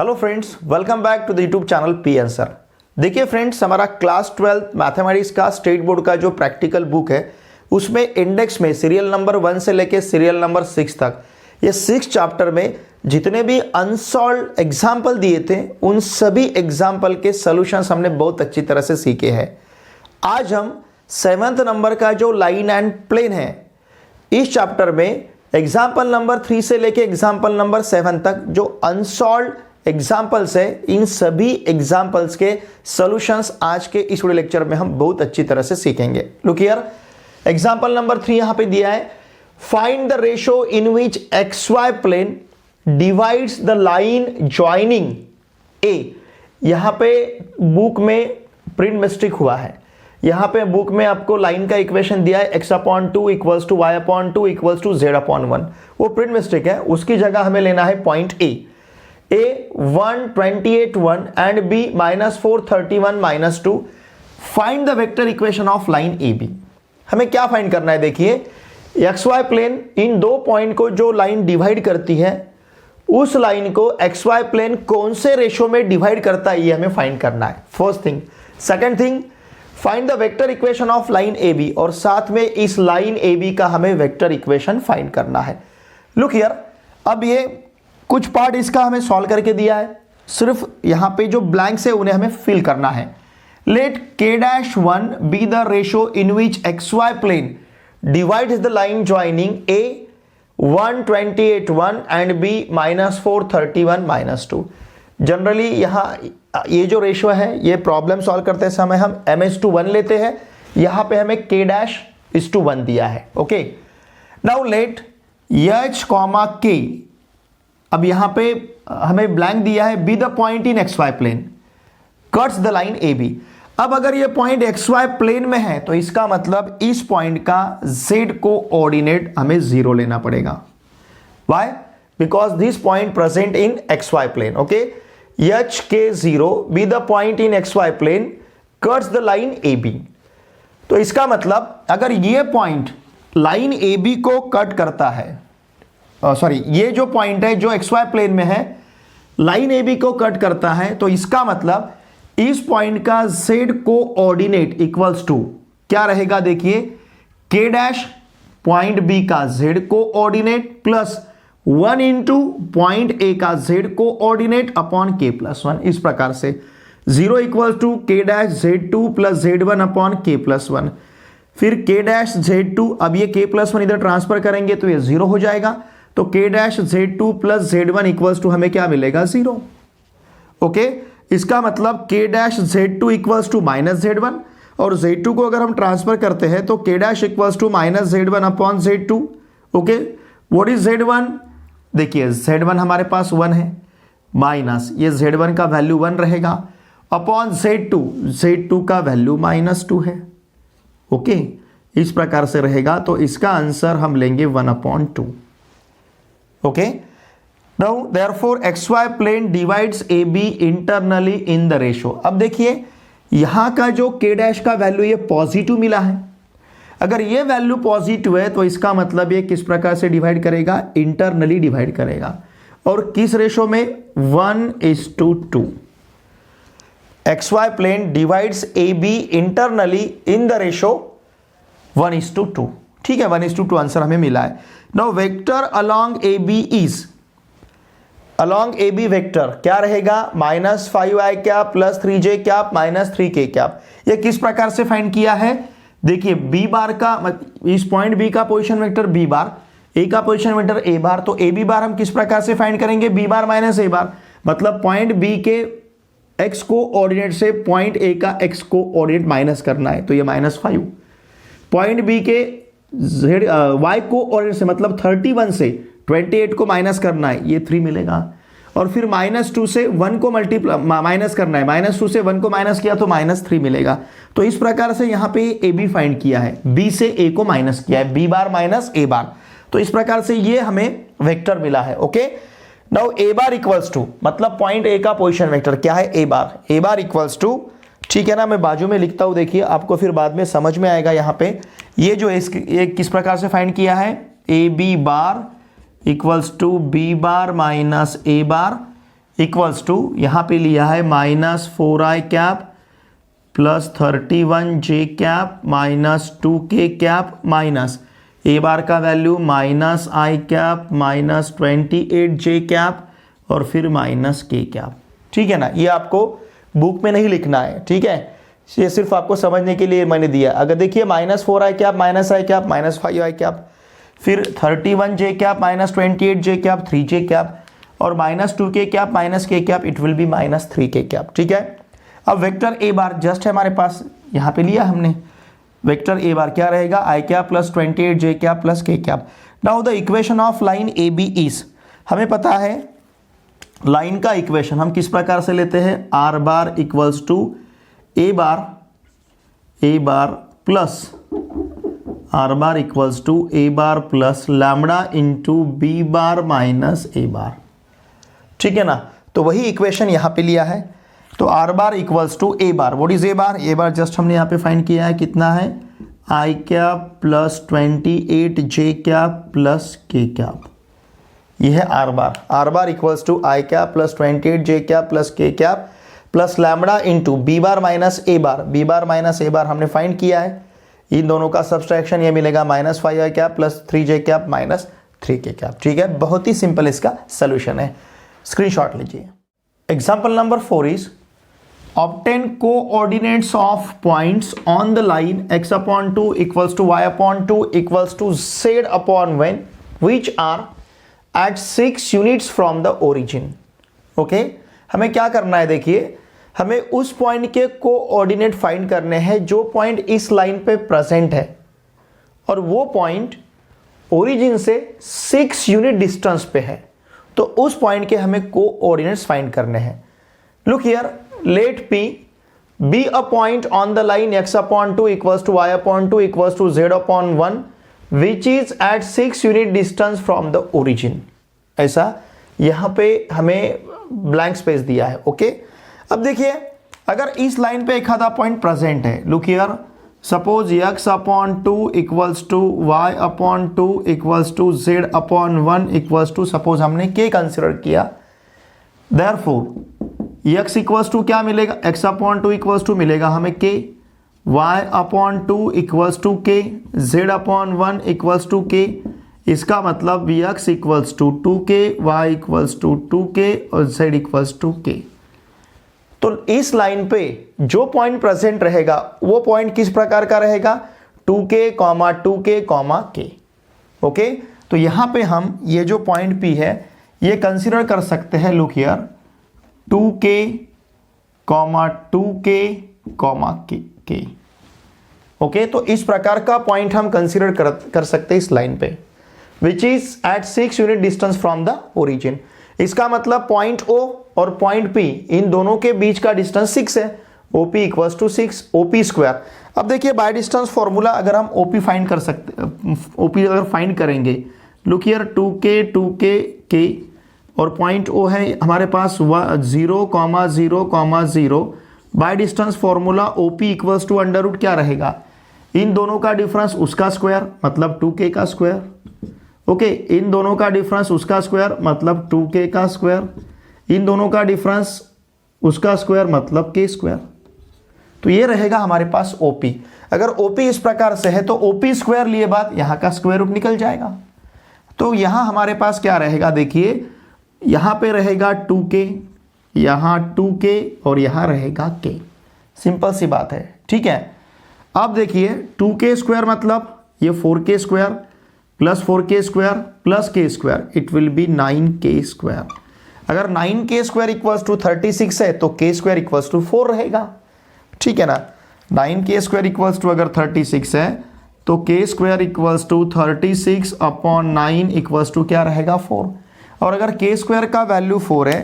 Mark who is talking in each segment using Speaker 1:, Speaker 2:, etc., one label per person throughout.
Speaker 1: Hello friends, welcome back to the YouTube channel P answer. देखिए friends, हमारा class 12 mathematics का state board का जो प्रैक्टिकल बुक है उसमें इंडेक्स में सीरियल नंबर 1 से लेके सीरियल नंबर 6 तक ये 6 चैप्टर में जितने भी अनसॉल्व एग्जाम्पल दिए थे उन सभी एग्जाम्पल के सॉल्यूशंस हमने बहुत अच्छी तरह से सीखे हैं। आज हम 7th नंबर का जो लाइन एंड प्लेन है इस चैप्टर में एग्जाम्पल नंबर 3 से लेके एग्जाम्पल नंबर 7 तक जो अनसॉल्व एग्जाम्पल्स है इन सभी एग्जाम्पल्स के सॉल्यूशंस आज के इस वीडियो लेक्चर में हम बहुत अच्छी तरह से सीखेंगे। लुक हियर, एग्जाम्पल नंबर 3 यहां पे दिया है, find the ratio in which XY plane divides the line joining A. यहां पे बुक में प्रिंट मिस्टेक हुआ है। यहां पे बुक में आपको लाइन का इक्वेशन दिया है x/2 equals to y/2 equals to z/1। वो प्रिंट मिस्टेक है, उसकी जगह हमें लेना है point A 128(1) and b -431 -2। Find the vector equation of line AB। हमें क्या फाइंड करना है? देखिए, XY प्लेन इन दो पॉइंट को जो लाइन डिवाइड करती है उस लाइन को XY प्लेन कौन से रेशो में डिवाइड करता है ये हमें फाइंड करना है, first thing. Second thing, find the vector equation of line AB, और साथ में इस लाइन AB का हमें वेक्टर इक्वेशन फाइंड करना है। लुक हियर, अब ये कुछ पार्ट इसका हमें सॉल्व करके दिया है, सिर्फ यहां पे जो ब्लैंक्स है उन्हें हमें फिल करना है। Let K'1 be the ratio in which XY plane divides the line joining A 128(1) and B -431 -2। Generally यहां ये जो रेशो है ये प्रॉब्लम सॉल्व करते समय हम M/1 लेते हैं, यहां पे हमें K'(1) दिया है। Okay, now let H, K, अब यहां पे हमें ब्लैंक दिया है, be the point in XY plane cuts the line AB। अब अगर ये पॉइंट XY प्लेन में है तो इसका मतलब इस पॉइंट का Z कोऑर्डिनेट हमें 0 लेना पड़ेगा। Why? Because this point present in XY plane. Okay, HK0 be the point in XY plane cuts the line AB। तो इसका मतलब अगर ये पॉइंट लाइन AB को कट करता है, ये जो पॉइंट है जो XY प्लेन में है लाइन AB को कट करता है, तो इसका मतलब इस पॉइंट का Z कोऑर्डिनेट इक्वल्स टू क्या रहेगा? देखिए, K' पॉइंट B का Z coordinate plus 1 into point A का Z कोऑर्डिनेट अपॉन K+1। इस प्रकार से 0 equals to K'(Z2) plus Z1 upon K+1। फिर K'(Z2), अब ये K+1 इधर ट्रांसफर करेंगे तो ये 0 हो जाएगा, तो K'(Z2) plus Z1 equals to हमें क्या मिलेगा? 0। ओके, इसका मतलब K'(Z2) इक्वल्स टू -Z1, और Z2 को अगर हम ट्रांसफर करते हैं तो K' equals to -Z1 upon Z2। Okay, what is Z1? देखिए, Z1 हमारे पास 1 है, माइनस ये Z1 का वैल्यू 1 रहेगा अपॉन Z2 का वैल्यू -2 है। ओके, इस प्रकार से रहेगा, तो इसका आंसर हम लेंगे 1/2। Okay, now therefore XY plane divides AB internally in the ratio. अब देखिए, यहां का जो K' का वैल्यू ये पॉजिटिव मिला है। अगर ये वैल्यू पॉजिटिव है तो इसका मतलब ये किस प्रकार से डिवाइड करेगा? इंटरनली डिवाइड करेगा। और किस रेशो में? 1:2। XY plane divides AB internally in the ratio 1:2। ठीक है, 1:2 आंसर हमें मिला है। Now vector along AB is, along AB vector क्या रहेगा? -5i plus 3j -3k। ये किस प्रकार से फाइंड किया है? देखिए, B बार का, इस पॉइंट B का position vector B bar, A का पोजीशन वेक्टर A बार, तो AB बार हम किस प्रकार से फाइंड करेंगे? B बार माइनस A बार, मतलब पॉइंट B के x कोऑर्डिनेट से पॉइंट A का x कोऑर्डिनेट माइनस करना है, तो ये -5। पॉइंट B के y कोऑर्डिनेट से मतलब 31 से 28 को माइनस करना है, ये 3 मिलेगा। और फिर -2 से 1 को माइनस करना है, -2 से 1 को माइनस किया तो -3 मिलेगा। तो इस प्रकार से यहाँ पे AB फाइंड किया है, B से A को माइनस किया है, B bar minus A bar, तो इस प्रकार से ये हमें वेक्टर मिला है। Okay, now A bar equals to, मतलब पॉइंट A का पोजीशन वेक्टर क्या है? A बार इक्वल्स टू, ठीक है ना, मैं बाजू में लिखता हूं, देखिए आपको फिर बाद में समझ में आएगा। यहाँ पे ये जो ये किस प्रकार से फाइंड किया है? AB bar equals to B bar minus A bar equals to यहाँ पे लिया है -4i cap plus 31j cap minus 2k cap minus A bar का value -i cap minus 28j cap और फिर -k कैप। ठीक है ना, ये आपको बुक में नहीं लिखना है, ठीक है, ये सिर्फ आपको समझने के लिए मैंने दिया। अगर देखिए -4i cap -i cap -5i cap, फिर 31j cap minus 28j cap 3j cap और -2k cap -k cap, it will B -3k cap. ठीक है, अब वेक्टर ए बार जस्ट है हमारे पास, यहाँ पे लिया हमने वेक्टर ए बार क्या रहेगा i cap plus 28j cap plus k cap. Now the equation of line A B is, हमें पता है लाइन का इक्वेशन हम किस प्रकार से लेते हैं, R bar equals to A bar plus R bar equals to A bar plus lambda into B bar minus A bar. ठीक है ना, तो वही इक्वेशन यहाँ पे लिया है। तो R bar equals to A bar, what is A bar, A bar just हमने यहाँ पे फाइंड किया है, कितना है i cap plus 28j cap plus k cap, ये है R bar equals to i cap plus 28j cap plus k cap plus lambda into B bar minus A bar हमने फाइंड किया है, इन दोनों का सब्सट्रैक्शन ये मिलेगा -5i cap plus 3j cap minus 3k cap. ठीक है, बहुत ही सिंपल इसका सोल्यूशन है, स्क्रीनशॉट लीजिए। Example number 4 is obtain coordinates of points on the line x/2 equals to y/2 equals to z/1 which are at 6 units from the origin। Okay, हमें क्या करना है, देखिए हमें उस पॉइंट के कोऑर्डिनेट फाइंड करने हैं जो पॉइंट इस लाइन पे प्रेजेंट है और वो पॉइंट ओरिजिन से 6 यूनिट डिस्टेंस पे है, तो उस पॉइंट के हमें कोऑर्डिनेट्स फाइंड करने हैं। Look here, let P be a point on the line x/2 equals to y/2 equals to z/1 which is at 6 unit distance from the origin। ऐसा यहाँ पे हमें ब्लैंक स्पेस दिया है। ओके, अब देखिए अगर इस लाइन पे एक आधा पॉइंट प्रेजेंट है, look here, suppose x/2 equals to y/2 equals to z/1 equals to, suppose हमने k कंसिडर किया, देयरफॉर x इक्वल्स टू क्या मिलेगा, x/2 इक्वल्स टू मिलेगा हमें k, y/2 equals to k, z/1 equals to k, इसका मतलब x equals to 2k, y equals to 2k और z equals to k। तो इस लाइन पे जो पॉइंट प्रेजेंट रहेगा वो पॉइंट किस प्रकार का रहेगा, 2k, 2k, k। ओके, तो यहां पे हम ये जो पॉइंट P है ये कंसिडर कर सकते हैं, look here, 2k, 2k, k। Okay, तो इस प्रकार का पॉइंट हम कंसिडर कर सकते हैं इस लाइन पे, which is at 6 unit distance from the origin. इसका मतलब पॉइंट O और पॉइंट P, इन दोनों के बीच का डिस्टेंस 6 है, OP equals to 6 OP square. अब देखिए बाय डिस्टेंस फॉर्मूला अगर हम OP फाइंड कर सकते, OP अगर फाइंड करेंगे, लुक हियर, 2k, k और पॉइंट O है हमारे पास 0, 0, 0। By distance formula OP equals to under root क्या रहेगा, इन दोनों का डिफरेंस उसका स्क्वायर मतलब 2k का स्क्वायर। ओके, इन दोनों का डिफरेंस उसका स्क्वायर मतलब 2k का स्क्वायर, इन दोनों का डिफरेंस उसका स्क्वायर मतलब k स्क्वायर। तो ये रहेगा हमारे पास OP। अगर OP इस प्रकार से है तो OP स्क्वायर लिए बाद यहाँ का स्क्वायर रूट निकल जाएगा। तो यहाँ हमारे पास क्या रहेगा, देखिए यहाँ पे रहेगा 2k, यहाँ 2k और यहाँ रहेगा k। सिंपल सी बात है, ठीक है। अब देखिए 2k स्क्वायर मतलब ये 4k square plus 4k square plus k square, it will B 9k square. अगर 9k स्क्वायर इक्वल्स टू 36 है तो k स्क्वायर इक्वल्स टू 4 रहेगा, ठीक है ना। 9k स्क्वायर इक्वल्स टू अगर 36 है तो k square equals to 36/9 equals to क्या रहेगा, 4। और अगर k स्क्वायर का वैल्यू 4 है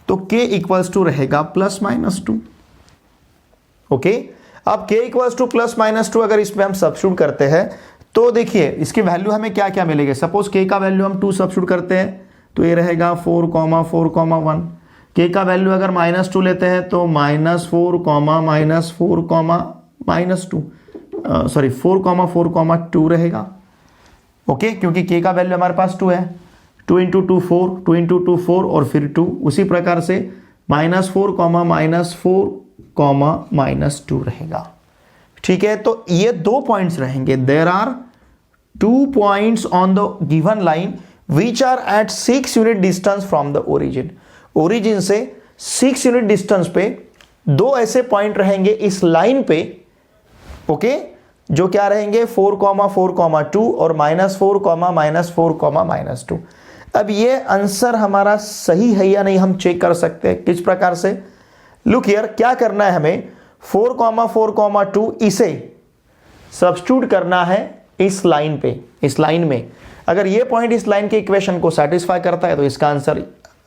Speaker 1: तो k इक्वल्स टू रहेगा +-2। ओके, अब k इक्वल्स टू +-2 अगर इसमें हम सब्स्टिट्यूट करते हैं तो देखिए इसकी वैल्यू हमें क्या क्या मिलेगा। सपोज k का वैल्यू हम 2 सब्स्टिट्यूट करते हैं तो ये रहेगा 4, 4, 1। k का वैल्यू अगर -2 लेते हैं तो -4, -4, -2 रहेगा। ओके, क्योंकि k का वैल्यू हमारे पास 2 है। 2 इंटू 2 4, 2 इंटू 2 4 और फिर 2, उसी प्रकार से -4 कॉमा -4 कॉमा -2 रहेगा। ठीक है, तो ये 2 पॉइंट्स रहेंगे। There are 2 points on the given line which are at 6 unit distance from the origin. Origin से 6 यूनिट डिस्टेंस पे 2 ऐसे पॉइंट रहेंगे इस लाइन पे, ओके, जो क्या रहेंगे 4,4,2 और -4, -4, -2। अब ये आंसर हमारा सही है या नहीं हम चेक कर सकते हैं। किस प्रकार से? लुक हियर, क्या करना है हमें, 4,4,2 इसे सब्स्टिट्यूट करना है इस लाइन पे, इस लाइन में। अगर ये पॉइंट इस लाइन के इक्वेशन को सेटिस्फाई करता है तो इसका आंसर,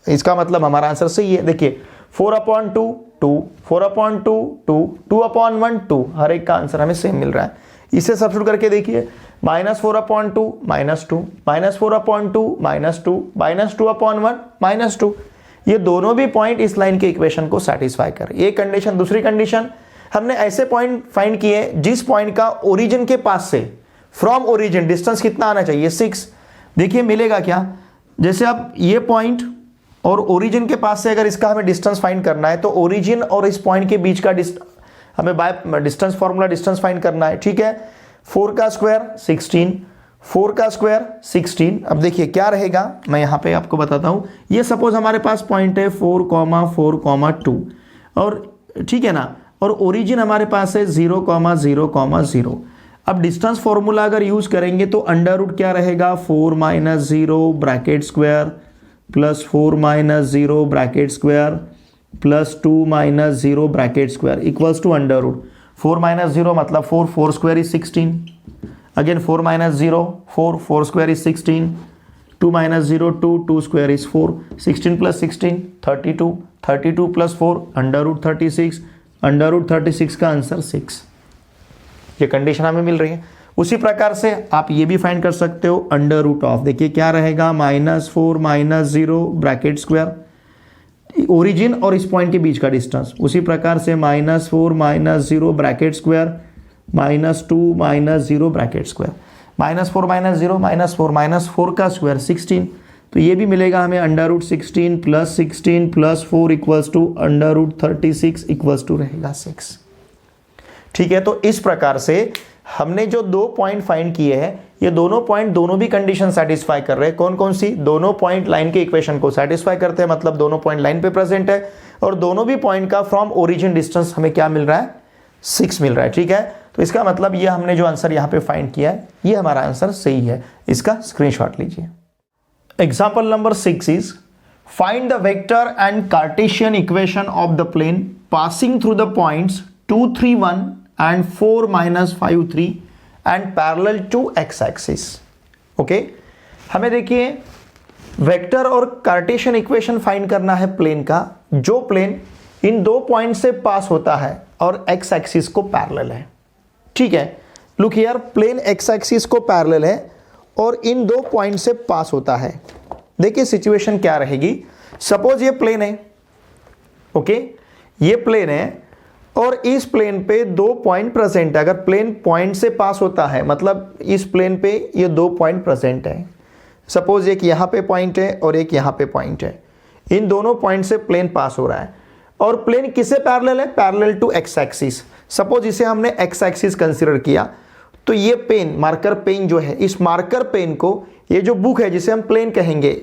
Speaker 1: इसका मतलब हमारा आंसर सही है। देखिए 4/2 2, 4/2 2, 2/1 2, हर एक का आंसर हमें सेम मिल रहा है। इसे सब्स्टिट्यूट करके देखिए, -4/2 -2, -4/2 -2, -2/1 -2, ये दोनों भी पॉइंट इस लाइन के इक्वेशन को सेटिस्फाई कर। ये कंडीशन। दूसरी कंडीशन, हमने ऐसे पॉइंट फाइंड किए जिस पॉइंट का ओरिजिन के पास से, फ्रॉम ओरिजिन डिस्टेंस कितना आना चाहिए 6। देखिए मिलेगा क्या, जैसे अब ये पॉइंट और ओरिजिन के पास से अगर इसका हमें डिस्टेंस फाइंड करना है तो ओरिजिन और इस पॉइंट के बीच का हमें bye distance formula distance find करना है। ठीक है, 4 का स्क्वायर 16, 4 का स्क्वायर 16। अब देखिए क्या रहेगा, मैं यहाँ पे आपको बताता हूँ। ये सपोज हमारे पास पॉइंट है 4,4,2 और ठीक है ना, और ओरिजिन हमारे पास है 0,0,0। अब डिस्टेंस फॉर्मूला अगर यूज करेंगे तो अंडर रूट क्या रहेगा, 4 - 0 bracket square plus 4 - 0 bracket square plus 2 - 0 bracket square equals to under root 4 - 0 मतलब 4, 4 square is 16, again 4 - 0 4, 4 square is 16, 2 - 0 2, 2 square is 4, 16 + 16 32, 32 + 4 under root 36, under root 36 का आंसर 6। ये कंडीशन हमें मिल रही है। उसी प्रकार से आप ये भी फाइंड कर सकते हो अंडर रूट ऑफ, देखिए क्या रहेगा, -4 - 0 ब्रैकेट स्क्वायर, ओरिजिन और इस पॉइंट के बीच का डिस्टेंस, उसी प्रकार से -4 - 0 ब्रैकेट स्क्वायर -2 - 0 ब्रैकेट स्क्वायर, -4 - 0 -4 -4 का स्क्वायर 16। तो ये भी मिलेगा हमें under root 16 + 16 + 4 equals to under root 36 equals to रहेगा 6। ठीक है, तो इस प्रकार से हमने जो 2 पॉइंट फाइंड किए हैं, ये दोनों पॉइंट दोनों भी कंडीशन सेटिस्फाई कर रहे हैं। कौन कौन सी? दोनों पॉइंट लाइन के इक्वेशन को सेटिस्फाई करते हैं, मतलब दोनों पॉइंट लाइन पे प्रेजेंट है, और दोनों भी पॉइंट का फ्रॉम ओरिजिन डिस्टेंस हमें क्या मिल रहा है, 6 मिल रहा है। ठीक है, तो इसका मतलब ये हमने जो आंसर यहाँ पे फाइंड किया है, ये हमारा आंसर सही है। इसका स्क्रीनशॉट लीजिए। Example number 6 is find the vector and Cartesian equation of the plane passing through the points 2, 3, 1 and 4, -5, 3 and parallel to x-axis। Okay, हमें देखिए वेक्टर और कार्टेशियन इक्वेशन फाइंड करना है प्लेन का, जो प्लेन इन 2 पॉइंट से पास होता है और x एक्सिस को पैरेलल है। ठीक है, look here, plane x axis को पैरेलल है और इन 2 पॉइंट से पास होता है। देखिए सिचुएशन क्या रहेगी। सपोज ये प्लेन है, ओके, ये प्लेन है और इस प्लेन पे 2 पॉइंट प्रेजेंट है। अगर प्लेन पॉइंट से पास होता है मतलब इस प्लेन पे ये 2 पॉइंट प्रेजेंट है। सपोज एक यहाँ पे पॉइंट है और एक यहाँ पे पॉइंट है, इन दोनों पॉइंट से प्लेन पास हो रहा है और प्लेन किससे पैरेलल है, parallel to X axis. Suppose इसे हमने एक्स एक्सिस कंसीडर किया तो ये पेन, मार्कर पेन जो है, इस मार्कर पेन को, ये जो बुक है जिसे हम प्लेन कहेंगे,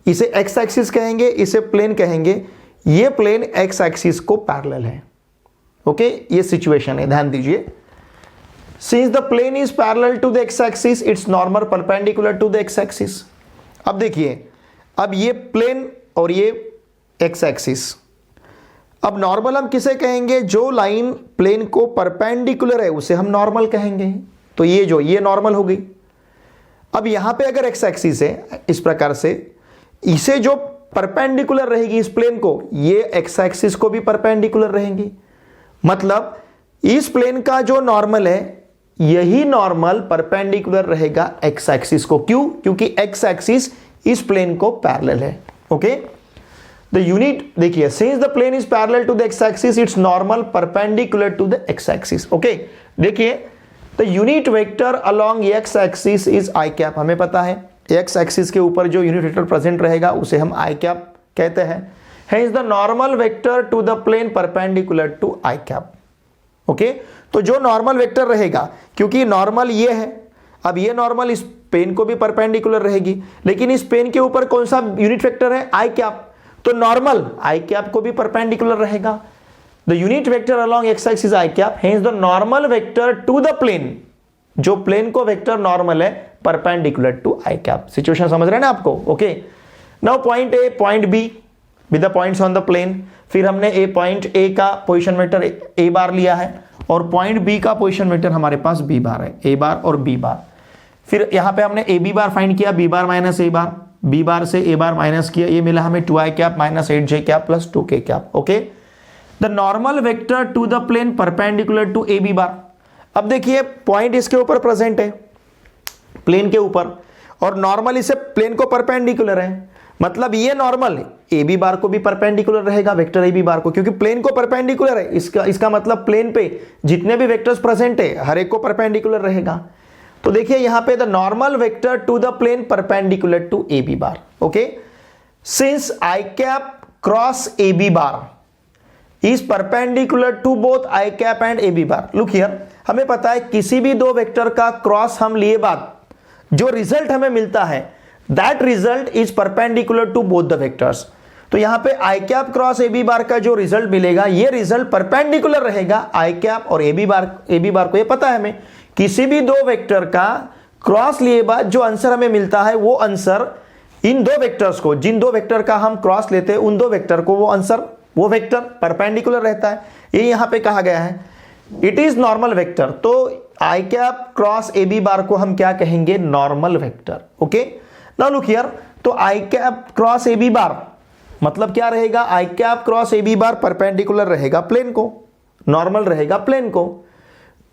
Speaker 1: इसे एक्स एक्सिस कहेंगे, इसे प्लेन कहेंगे, ये प्लेन एक्स एक्सिस को पैरेलल है। ओके, ये सिचुएशन है, ध्यान दीजिए। Since the plane is parallel to the X axis, it's normal perpendicular to the X axis. अब देखिए, अब ये प्लेन और ये एक्स एक्सिस, अब नॉर्मल हम किसे कहेंगे, जो लाइन प्लेन को परपेंडिकुलर है उसे हम नॉर्मल कहेंगे। तो ये जो ये नॉर्मल हो गई। अब यहां पे अगर एक्स एक्सिस है इस प्रकार से, इसे जो परपेंडिकुलर रहेगी इस प्लेन को, ये एक्स एक्सिस को भी परपेंडिकुलर रहेंगी। मतलब इस प्लेन का जो नॉर्मल है, यही नॉर्मल परपेंडिकुलर रहेगा एक्स एक्सिस को। क्यों? क्योंकि एक्स एक्सिस इस प्लेन को पैरेलल है। ओके, द यूनिट, देखिए, since the plane is parallel to the X axis, it's normal perpendicular to the X axis. Okay, देखिए, the unit vector along X axis is i cap. हमें पता है x axis के ऊपर जो unit vector present रहेगा उसे हम आई कैप कहते हैं। Hence the normal vector to the plane perpendicular to I cap. Okay, तो जो नॉर्मल वेक्टर रहेगा, क्योंकि नॉर्मल ये है, अब ये नॉर्मल इस पेन को भी परपेंडिकुलर रहेगी, लेकिन इस पेन के ऊपर कौन सा यूनिट वेक्टर है? आई कैप, तो नॉर्मल आई कैप को भी परपेंडिकुलर रहेगा। The unit vector along X axis i cap, hence the normal vector to the plane, जो प्लेन को वेक्टर नॉर्मल है perpendicular to i cap. Situation समझ रहे हैं ना आपको? Okay, now point A, point B with the points on the plane. फिर हमने पॉइंट ए का पोजीशन वेक्टर ए बार लिया है और पॉइंट बी का पोजीशन वेक्टर हमारे पास बी बार है, ए बार और बी बार। फिर यहां पे हमने ए बी बार फाइंड किया, B bar minus A bar, B bar से ए बार माइनस किया, ये मिला हमें 2i cap minus 8j cap plus 2k cap. Okay, the normal vector to the plane perpendicular to A B bar. अब देखिए point इसके ऊपर present है, प्लेन के ऊपर, और नॉर्मल इसे प्लेन को परपेंडिकुलर है, मतलब ये नॉर्मल ए बी बार को भी परपेंडिकुलर रहेगा वेक्टर ए बी बार को, क्योंकि प्लेन को परपेंडिकुलर है। इसका मतलब प्लेन पे जितने भी वेक्टर्स प्रेजेंट है हर एक को परपेंडिकुलर रहेगा। तो देखिए यहां पे the normal vector to the plane perpendicular to A B bar. Okay, since i cap cross A B bar is perpendicular to both i cap and A B bar. Look here, हमें पता है किसी भी दो vector का cross हम लिए बाद जो रिजल्ट हमें मिलता है that result is perpendicular to both the vectors. तो यहां पे i cap cross A B bar का जो रिजल्ट मिलेगा ये रिजल्ट परपेंडिकुलर रहेगा आई कैप और ए बी बार को। ये पता है हमें किसी भी दो वेक्टर का क्रॉस लिए बाद जो आंसर हमें मिलता है वो आंसर इन दो वेक्टर्स को, जिन दो वेक्टर का हम क्रॉस लेते हैं उन दो वेक्टर को वो आंसर वो वेक्टर परपेंडिकुलर रहता है। ये यहां पे कहा गया है इट इज नॉर्मल वेक्टर। तो i cap cross A B bar को हम क्या कहेंगे? Normal vector. Okay, now look here, तो i cap cross A B bar मतलब क्या रहेगा? I cap cross A B bar perpendicular रहेगा प्लेन को, नॉर्मल रहेगा प्लेन को।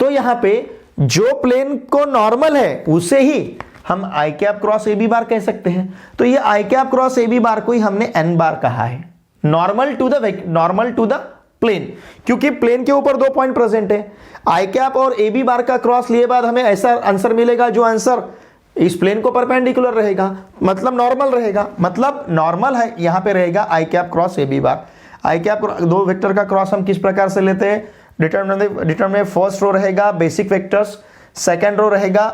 Speaker 1: तो यहां पे जो प्लेन को नॉर्मल है उसे ही हम i cap cross A B bar कह सकते हैं। तो ये i cap cross A B bar को ही हमने एन बार कहा है, नॉर्मल टू द प्लेन, क्योंकि प्लेन के ऊपर दो पॉइंट प्रेजेंट है। आई कैप और ए बी बार का क्रॉस लिए बाद हमें ऐसा आंसर मिलेगा जो आंसर इस प्लेन को परपेंडिकुलर रहेगा, मतलब नॉर्मल रहेगा, मतलब नॉर्मल है यहां पे रहेगा i cap cross A B bar. I cap दो वेक्टर का क्रॉस हम किस प्रकार से लेते हैं? डिटरमिनेंट फर्स्ट रो रहेगा बेसिक वेक्टर्स, सेकंड रो रहेगा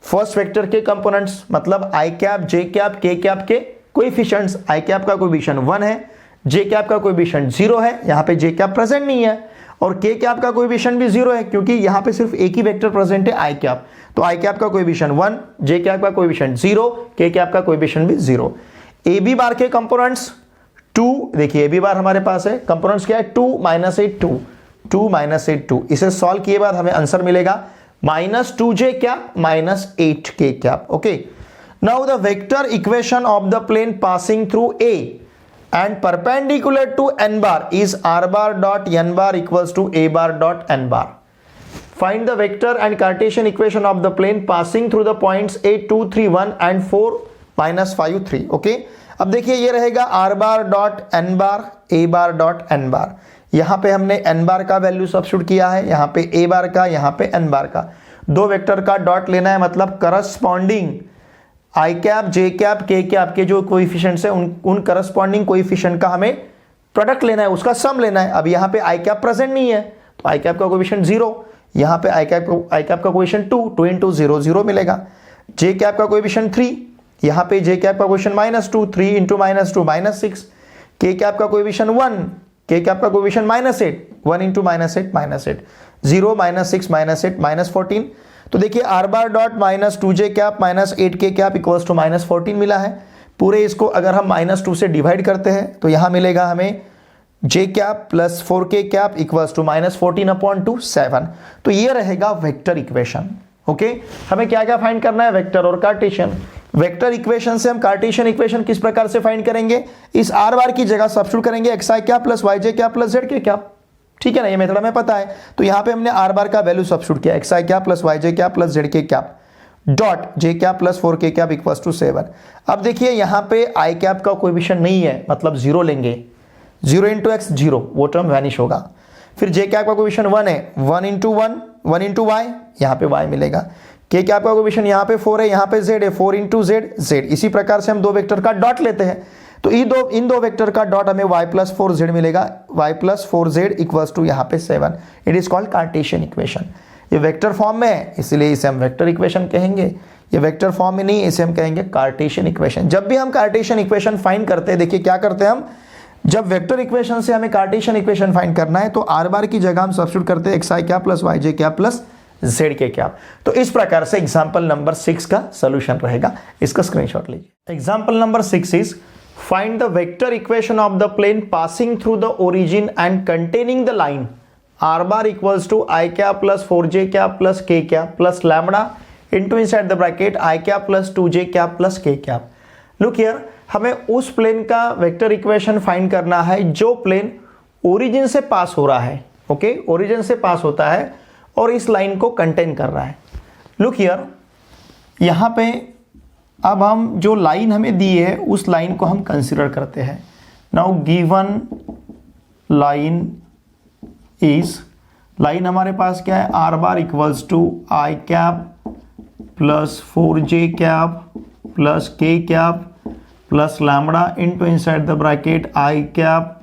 Speaker 1: फर्स्ट वेक्टर के कंपोनेंट्स, मतलब आई कैप जे कैप के कैप के कोएफिशिएंट्स। आई कैप का कोएफिशिएंट 1 है, जे कैप का कोएफिशिएंट 0 है, यहां पे जे कैप प्रेजेंट नहीं है, और के कैप का कोएफिशिएंट भी 0 है क्योंकि यहां पे सिर्फ एक ही वेक्टर प्रेजेंट है आई कैप। तो आई कैप का कोएफिशिएंट 1, जे कैप का कोएफिशिएंट 0, के कैप का कोएफिशिएंट भी 0। ए बी बार के कंपोनेंट्स 2, देखिए ए बी बार हमारे पास है, कंपोनेंट्स क्या है? 2 - 8 2, 2 - 8 2। इसे सॉल्व किए बाद हमें आंसर मिलेगा -2j cap -8k cap. Okay, now the vector equation of the plane passing through A and perpendicular to n bar is r bar dot n bar equals to a bar dot n bar. Find the vector and Cartesian equation of the plane passing through the points a 2 3 1 and 4 - 5 3. Okay, अब देखिए ये रहेगा r bar dot n bar a bar dot n bar। यहां पे हमने n बार का value substitute किया है, यहां पे a बार का, यहां पे n बार का। दो वेक्टर का डॉट लेना है, मतलब करस्पॉन्डिंग आई कैप जे कैप के कैप के जो कोएफिशिएंट्स है उन करस्पॉन्डिंग कोएफिशिएंट का हमें प्रोडक्ट लेना है, उसका सम लेना है। अब यहाँ पे आई कैप प्रेजेंट नहीं है तो आई कैप का कोएफिशिएंट 0, यहाँ पे आई कैप का कोएफिशिएंट 2, 2 × 0 0 मिलेगा। जे कैप का कोएफिशिएंट 3, यहाँ पे जे कैप का कोएफिशिएंट -2, 3 × -2 -6। के कैप का कोएफिशिएंट 1, के कैप का कोएफिशिएंट -8, 1 × -8 0 -6 -8 -14। तो देखिए r bar dot -2j cap -8k cap equals to -14 मिला है। पूरे इसको अगर हम -2 से डिवाइड करते हैं तो यहां मिलेगा हमें j cap plus 4k cap equals to -14/2 7। तो ये रहेगा वेक्टर इक्वेशन। ओके, हमें क्या क्या फाइंड करना है? वेक्टर और कार्टेशियन। वेक्टर इक्वेशन से हम कार्टेशियन इक्वेशन किस प्रकार से फाइंड करेंगे? इस r बार की जगह सब्स्टिट्यूट करेंगे xi cap plus yj cap plus zk cap. ठीक है ना, ये मेथड हमें पता है। तो यहां पे हमने r बार का वैल्यू सब्स्टिट्यूट किया, xi cap plus yj cap plus zk cap dot j cap plus 4k cap equals to 7। अब देखिए यहां पे i कैप का कोएफिशिएंट नहीं है, मतलब 0 लेंगे, 0 × x 0, वो टर्म वैनिश होगा। फिर j कैप का कोएफिशिएंट 1 है, 1 × 1 1 × y, यहां पे y मिलेगा। के कैप का कोएफिशिएंट यहाँ पे 4 है, यहाँ पे z है, 4 इंटू जेड जेड। इसी प्रकार से हम दो वेक्टर का डॉट लेते हैं, तो इन दो वेक्टर का डॉट हमें y प्लस 4z मिलेगा, y plus 4z equals to यहाँ पे 7। It is called Cartesian equation. ये वेक्टर फॉर्म में है इसलिए इसे हम वेक्टर इक्वेशन कहेंगे, ये वेक्टर फॉर्म में नहीं, इसे हम कहेंगे कार्टेशियन इक्वेशन। जब भी हम कार्टेशियन इक्वेशन फाइंड करते हैं, देखिए क्या करते हैं हम, जब वेक्टर इक्वेशन से हमें कार्टेशियन इक्वेशन फाइंड करना है तो आर बार की जगह हम सब्स्टिट्यूट करते हैं एक्स आई कैप प्लस वाई जे कैप प्लस जेड के कैप। तो इस प्रकार से एग्जांपल नंबर 6 का सॉल्यूशन रहेगा, इसका स्क्रीनशॉट लीजिए। Example number 6 is find the vector equation of the plane passing through the origin and containing the line R bar equals to i cap plus 4j cap plus k cap plus lambda into inside the bracket i cap plus 2j cap plus k cap. Look here, हमें उस plane का vector equation find करना है जो plane origin से पास हो रहा है। ओके, ओरिजिन से पास होता है और इस लाइन को कंटेन कर रहा है। लुक हियर, यहाँ पे अब हम जो लाइन हमें दी है उस लाइन को हम कंसिडर करते हैं। Now given line is, line हमारे पास क्या है, R bar equals to i cap plus 4j cap plus k cap plus lambda into inside the bracket i cap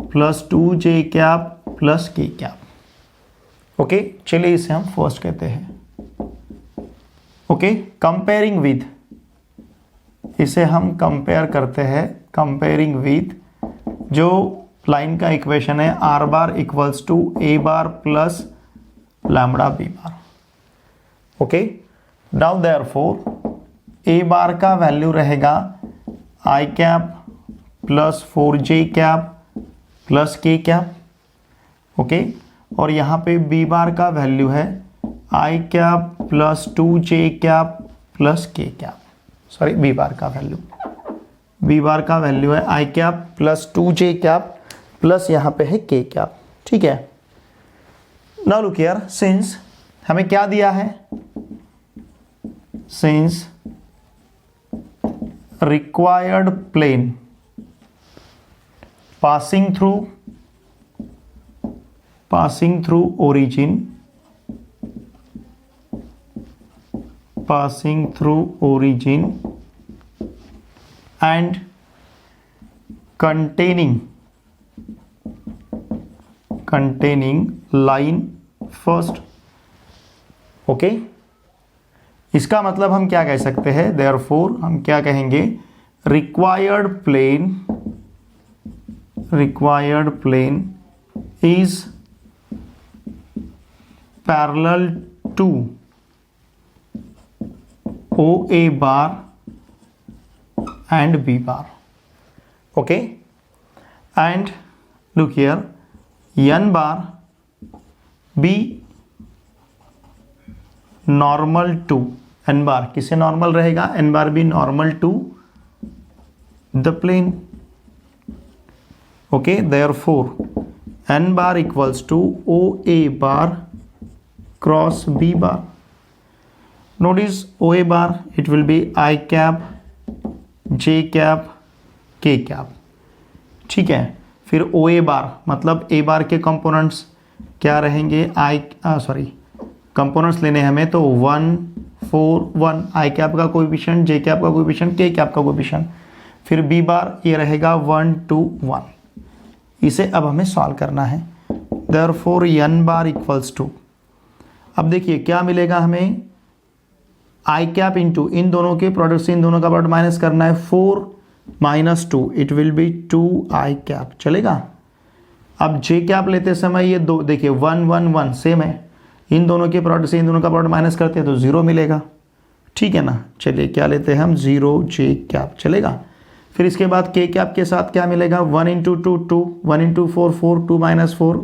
Speaker 1: plus 2j cap plus k cap. Okay, चलिए इसे हम first कहते हैं। Okay, comparing with, इसे हम compare करते हैं, comparing with जो लाइन का इक्वेशन है R bar equals to A bar plus lambda B bar. Okay, now therefore A bar का वैल्यू रहेगा i cap plus 4j cap plus k cap. Okay, और यहाँ पे बी बार का value है i cap plus 2j cap plus k cap. Sorry, B bar का value है i cap plus 2j cap plus यहाँ पे है k कैप। ठीक है, नाउ लुक हियर, सिंस हमें क्या दिया है, since required plane passing through origin and containing line first। Okay, इसका मतलब हम क्या कह सकते हैं, therefore हम क्या कहेंगे, required plane is parallel to OA bar and B bar। okay, and look here, N bar be normal to, N bar किसे नॉर्मल रहेगा, N bar be normal to the plane। okay, therefore N bar equals to OA bar cross B bar। notice OA bar it will be I cap J cap K cap। ठीक है, फिर OA बार मतलब A बार के components क्या रहेंगे, components लेने हमें तो 1 4 1 आई कैप का कोएफिशिएंट, जे कैप का कोएफिशिएंट, के कैप का कोएफिशिएंट, फिर बी बार ये रहेगा 1 2 1। इसे अब हमें सॉल्व करना है, therefore n bar equals to, अब देखिए क्या मिलेगा हमें, आई कैप इंटू इन दोनों के प्रोडक्ट से इन दोनों का प्रोडक्ट माइनस करना है, 4 minus 2 it will B 2 I cap. चलेगा, अब जे कैप लेते समय ये दो देखिए 1 1 1 सेम है, इन दोनों के प्रोडक्ट से इन दोनों का प्रोडक्ट माइनस करते हैं तो 0 मिलेगा। ठीक है ना, चलिए क्या लेते हैं हम, 0 जे कैप। चलेगा, फिर इसके बाद के कैप के साथ क्या मिलेगा, 1 into 2 2, 1 into 4 4, 2 minus 4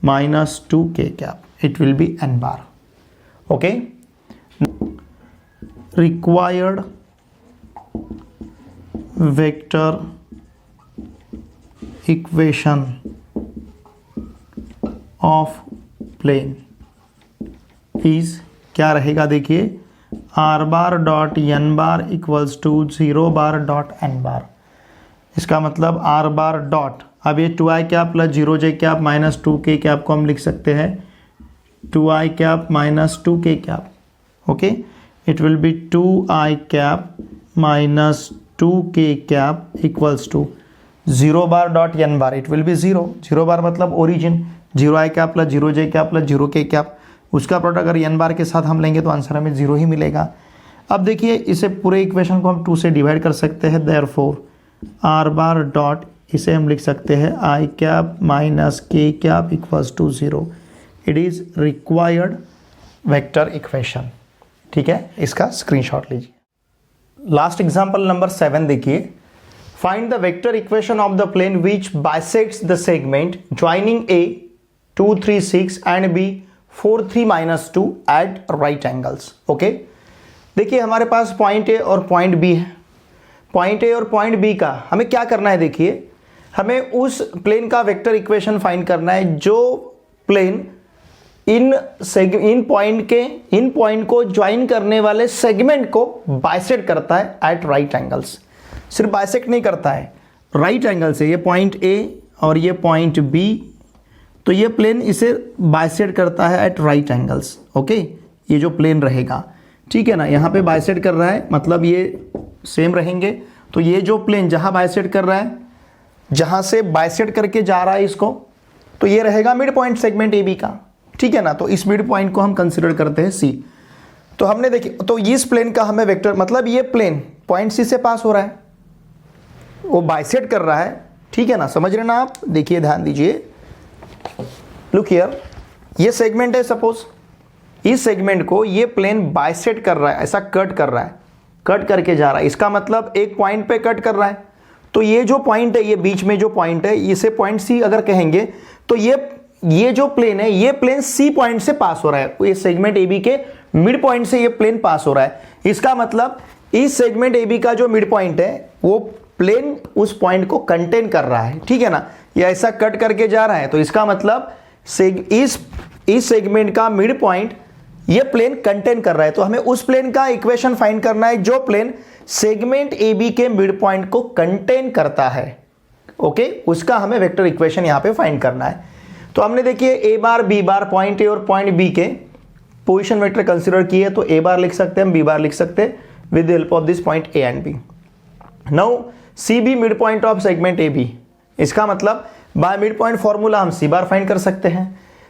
Speaker 1: minus 2 k cap, it will be n bar. Okay, required vector equation of plane is क्या रहेगा, देखिए R bar dot N bar equals to 0 bar dot N bar. इसका मतलब आर बार डॉट, अब ये 2i cap plus 0j cap minus 2k cap को हम लिख सकते हैं 2i cap minus 2k cap. Okay, it will be 2i cap minus 2k cap equals to 0 bar dot n bar, it will B 0, 0 बार मतलब origin, 0i cap plus 0j cap plus 0k cap, उसका product अगर n बार के साथ हम लेंगे तो answer हमें 0 ही मिलेगा। अब देखिए इसे पूरे इक्वेशन को हम 2 से डिवाइड कर सकते हैं, देयरफॉर r बार डॉट इसे हम लिख सकते हैं i cap minus k cap equals to 0, it is required vector equation. ठीक है, इसका स्क्रीनशॉट लीजिए। लास्ट एग्जांपल नंबर 7 देखिए, find the vector equation of the plane which bisects the segment joining a 2 3 6 and b 4 3 minus 2 at right angles. Okay, देखिए हमारे पास point A और point B है। पॉइंट ए और पॉइंट बी का हमें क्या करना है, देखिए हमें उस प्लेन का वेक्टर इक्वेशन फाइंड करना है जो प्लेन इन पॉइंट को ज्वाइन करने वाले सेगमेंट को बाइसेक्ट करता है एट राइट एंगल्स। सिर्फ बाइसेक्ट नहीं करता है, राइट एंगल से, ये पॉइंट ए और ये पॉइंट बी, तो ये प्लेन इसे बाइसेक्ट करता है एट राइट एंगल्स। ओके, ये जो प्लेन रहेगा, ठीक है ना, यहाँ पे बाइसेक्ट कर रहा है मतलब ये सेम रहेंगे। तो ये जो प्लेन जहाँ बाइसेक्ट कर रहा है, जहाँ से बाइसेक्ट करके जा रहा है इसको, तो ये रहेगा mid point segment A B का। ठीक है ना, तो इस मिड पॉइंट को हम कंसिडर करते हैं सी। तो हमने देखिए, तो इस प्लेन का हमें वेक्टर, मतलब ये प्लेन पॉइंट सी से पास हो रहा है, वो बाइसेक्ट कर रहा है। ठीक है ना, समझ रहे ना आप, देखिए ध्यान दीजिए, लुक हियर, ये सेगमेंट है, सपोज इस सेगमेंट को ये प्लेन बाइसेक्ट कर रहा है, ऐसा कट कर रहा है, कट करके जा रहा है, इसका मतलब एक पॉइंट पे कट कर रहा है। तो ये जो पॉइंट है, ये बीच में जो पॉइंट है, इसे पॉइंट सी अगर कहेंगे, तो ये जो प्लेन है, ये प्लेन सी पॉइंट से पास हो रहा है, ये सेगमेंट ए बी के मिड पॉइंट से ये प्लेन पास हो रहा है। इसका मतलब इस सेगमेंट ए बी का जो मिड पॉइंट है, वो प्लेन उस पॉइंट को कंटेन कर रहा है। ठीक है ना, ये ऐसा कट करके जा रहा है, तो इसका मतलब इस सेगमेंट का मिड पॉइंट ये प्लेन कंटेन कर रहा है। तो हमें उस प्लेन का इक्वेशन फाइंड करना है जो प्लेन सेगमेंट ए बी के मिड पॉइंट को कंटेन करता है। ओके, उसका हमें वेक्टर इक्वेशन यहां पे फाइंड करना है। तो हमने देखिए ए bar B bar, point A और पॉइंट बी के पोजीशन वेक्टर कंसीडर किए, तो ए बार लिख सकते हैं, हम बी बार लिख सकते हैं with the help of this point A and B. Now C be mid point of segment A B, इसका मतलब बाय मिड पॉइंट फॉर्मूला हम सी बार फाइंड कर सकते हैं।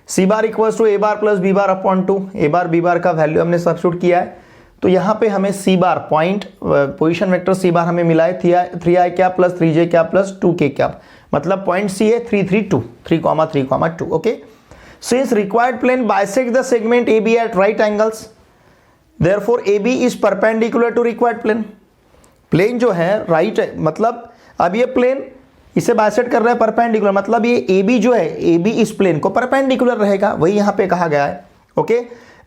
Speaker 1: C bar equals to A bar plus B bar upon 2, A bar B bar का value हमने substitute किया है, तो यहाँ पे हमें C bar point position vector C bar हमें मिला है 3i cap plus 3j cap plus 2k cap, मतलब पॉइंट सी है 3 3 2, 3,3,2। Okay, since required plane bisect the segment A B at right angles, therefore A B is perpendicular to required plane. Plane जो है right है, मतलब अब ये plane इसे bisect कर रहा है परपेंडिकुलर, मतलब ये ए बी जो है, ए बी इस प्लेन को परपेंडिकुलर रहेगा, वही यहाँ पे कहा गया है। Okay,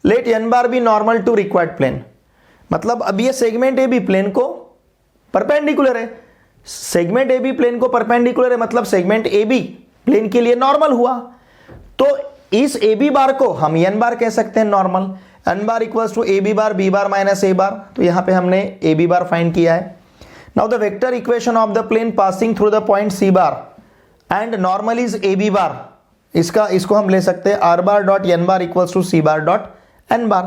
Speaker 1: let n bar B normal to required plane, मतलब अब ये सेगमेंट ए बी प्लेन को परपेंडिकुलर है, सेगमेंट ए बी प्लेन को परपेंडिकुलर है, मतलब सेगमेंट ए बी प्लेन के लिए नॉर्मल हुआ। तो इस ए बी बार को हम एन बार कह सकते हैं normal, N bar equals to A B bar B bar minus A bar, तो यहाँ पे हमने ए बी बार फाइंड किया है। Now the vector equation of the plane passing through the point C bar and normal is AB bar, इसको हम ले सकते हैं r bar dot n bar equals to C bar dot n bar।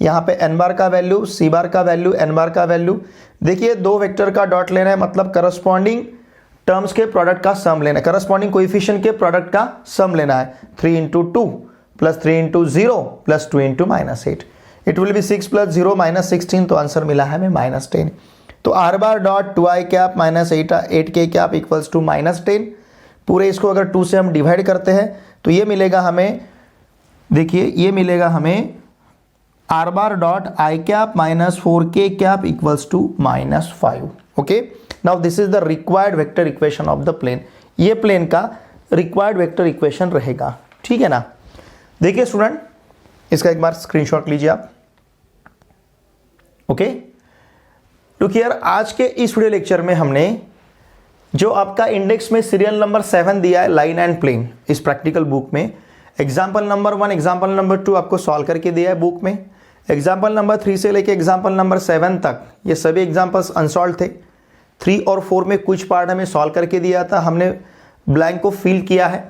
Speaker 1: यहाँ पे n bar का value, C bar का value, n bar का वैल्यू, देखिए दो वेक्टर का डॉट लेना है, मतलब करस्पॉन्डिंग टर्म्स के प्रोडक्ट का सम लेना है, करस्पॉन्डिंग कोएफिशिएंट के प्रोडक्ट का सम लेना है। 3 into 2 plus 3 into 0 plus 2 into -8, it will B 6 plus 0 -16, तो आंसर मिला है हमें -10। तो r bar dot 2i cap minus 8k cap equals to -10, पूरे इसको अगर 2 से हम डिवाइड करते हैं तो ये मिलेगा हमें, देखिए ये मिलेगा हमें r bar dot i cap minus 4k cap equals to -5। Okay, now this is the required vector equation of the plane, ये प्लेन का रिक्वायर्ड वेक्टर इक्वेशन रहेगा। ठीक है ना, देखिए स्टूडेंट, इसका एक बार स्क्रीनशॉट लीजिए आप। ओके, लुक हियर, आज के इस वीडियो लेक्चर में हमने जो आपका इंडेक्स में सीरियल नंबर 7 दिया है, लाइन एंड प्लेन, इस प्रैक्टिकल बुक में एग्जाम्पल नंबर 1 एग्जाम्पल नंबर 2 आपको सॉल्व करके दिया है बुक में, एग्जाम्पल नंबर 3 से लेके एग्जाम्पल नंबर 7 तक ये सभी एग्जाम्पल्स अनसॉल्व थे। 3 और 4 में कुछ पार्ट हमें सॉल्व करके दिया था, हमने ब्लैंक को फिल किया है,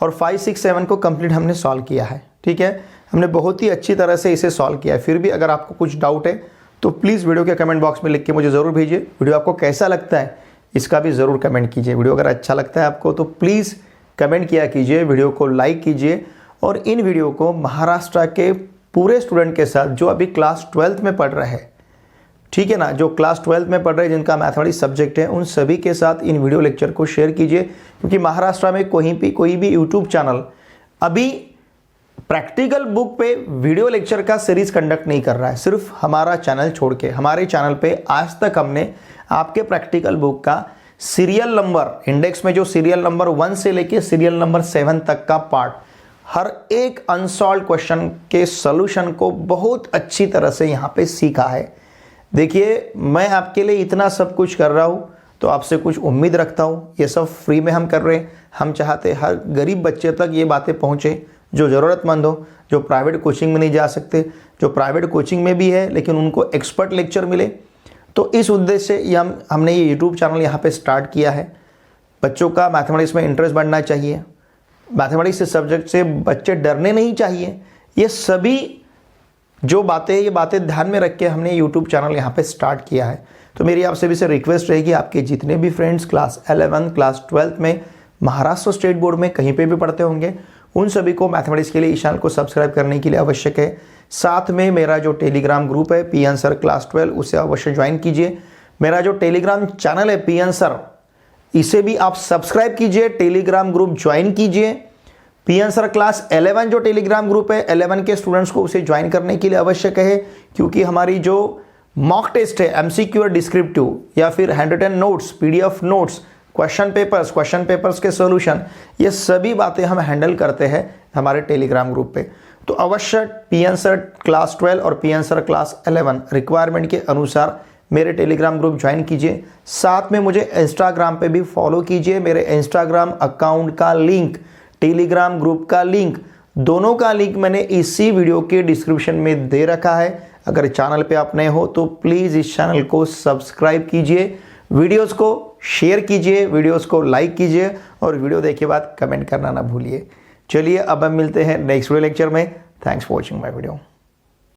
Speaker 1: और 5 6 7 को कंप्लीट हमने सॉल्व किया है। ठीक है, हमने बहुत ही अच्छी तरह से इसे सॉल्व किया है। फिर भी अगर आपको कुछ डाउट है तो प्लीज़ वीडियो के कमेंट बॉक्स में लिख के मुझे ज़रूर भेजिए। वीडियो आपको कैसा लगता है इसका भी ज़रूर कमेंट कीजिए। वीडियो अगर अच्छा लगता है आपको तो प्लीज़ कमेंट किया कीजिए, वीडियो को लाइक कीजिए और इन वीडियो को महाराष्ट्र के पूरे स्टूडेंट के साथ जो अभी क्लास 12th में पढ़ रहे हैं, ठीक है ना, जो क्लास 12th में पढ़ रहे हैं जिनका मैथमेटिक्स सब्जेक्ट है, उन सभी के साथ इन वीडियो लेक्चर को शेयर कीजिए। क्योंकि महाराष्ट्र में कोई भी यूट्यूब चैनल अभी प्रैक्टिकल बुक पे वीडियो लेक्चर का सीरीज कंडक्ट नहीं कर रहा है, सिर्फ हमारा चैनल छोड़ के। हमारे चैनल पे आज तक हमने आपके प्रैक्टिकल बुक का सीरियल नंबर, इंडेक्स में जो सीरियल नंबर 1 से लेके सीरियल नंबर 7 तक का पार्ट, हर एक अनसॉल्व क्वेश्चन के सॉल्यूशन को बहुत अच्छी तरह से यहाँ पे सीखा है। देखिए, मैं आपके लिए इतना सब कुछ कर रहा हूँ तो आपसे कुछ उम्मीद रखता हूँ। ये सब फ्री में हम कर रहे हैं। हम चाहते हर गरीब बच्चे तक ये बातें पहुँचे जो ज़रूरतमंद हो, जो प्राइवेट कोचिंग में नहीं जा सकते, जो प्राइवेट कोचिंग में भी है लेकिन उनको एक्सपर्ट लेक्चर मिले। तो इस उद्देश्य से हमने ये यूट्यूब चैनल यहाँ पे स्टार्ट किया है। बच्चों का मैथमेटिक्स में इंटरेस्ट बढ़ना चाहिए, मैथमेटिक्स के सब्जेक्ट से बच्चे डरने नहीं चाहिए। ये सभी जो बातें, ये बातें ध्यान में रख के हमने यूट्यूब चैनल यहाँ पे स्टार्ट किया है। तो मेरी आपसे भी से रिक्वेस्ट रहेगी, आपके जितने भी फ्रेंड्स क्लास 11 क्लास 12 में महाराष्ट्र स्टेट बोर्ड में कहीं पे भी पढ़ते होंगे, उन सभी को मैथमेटिक्स के लिए इस चैनल को सब्सक्राइब करने के लिए आवश्यक है। साथ में मेरा जो टेलीग्राम ग्रुप है पी आंसर क्लास 12, उसे अवश्य ज्वाइन कीजिए। मेरा जो टेलीग्राम चैनल है पी आंसर, इसे भी आप सब्सक्राइब कीजिए, टेलीग्राम ग्रुप ज्वाइन कीजिए। पी आंसर क्लास 11 जो टेलीग्राम ग्रुप है 11 के स्टूडेंट्स को उसे ज्वाइन करने के लिए आवश्यक है, क्योंकि हमारी जो मॉक टेस्ट है एमसीक्यू और डिस्क्रिप्टिव या फिर hand written notes, PDF notes, question papers के सॉल्यूशन, ये सभी बातें हम हैंडल करते हैं हमारे टेलीग्राम ग्रुप पे। तो अवश्य पी आंसर क्लास 12 और पी आंसर क्लास 11 रिक्वायरमेंट के अनुसार मेरे टेलीग्राम ग्रुप ज्वाइन कीजिए। साथ में मुझे इंस्टाग्राम पे भी फॉलो कीजिए। मेरे इंस्टाग्राम अकाउंट का लिंक, टेलीग्राम ग्रुप का लिंक, दोनों का लिंक मैंने इसी वीडियो के डिस्क्रिप्शन में दे रखा है। अगर चैनल पे आप नए हो तो प्लीज़ इस चैनल को सब्सक्राइब कीजिए, वीडियोस को शेयर कीजिए, वीडियोस को लाइक कीजिए और वीडियो देखे बाद कमेंट करना ना भूलिए। चलिए अब हम मिलते हैं नेक्स्ट वीडियो लेक्चर में। Thanks for watching my video.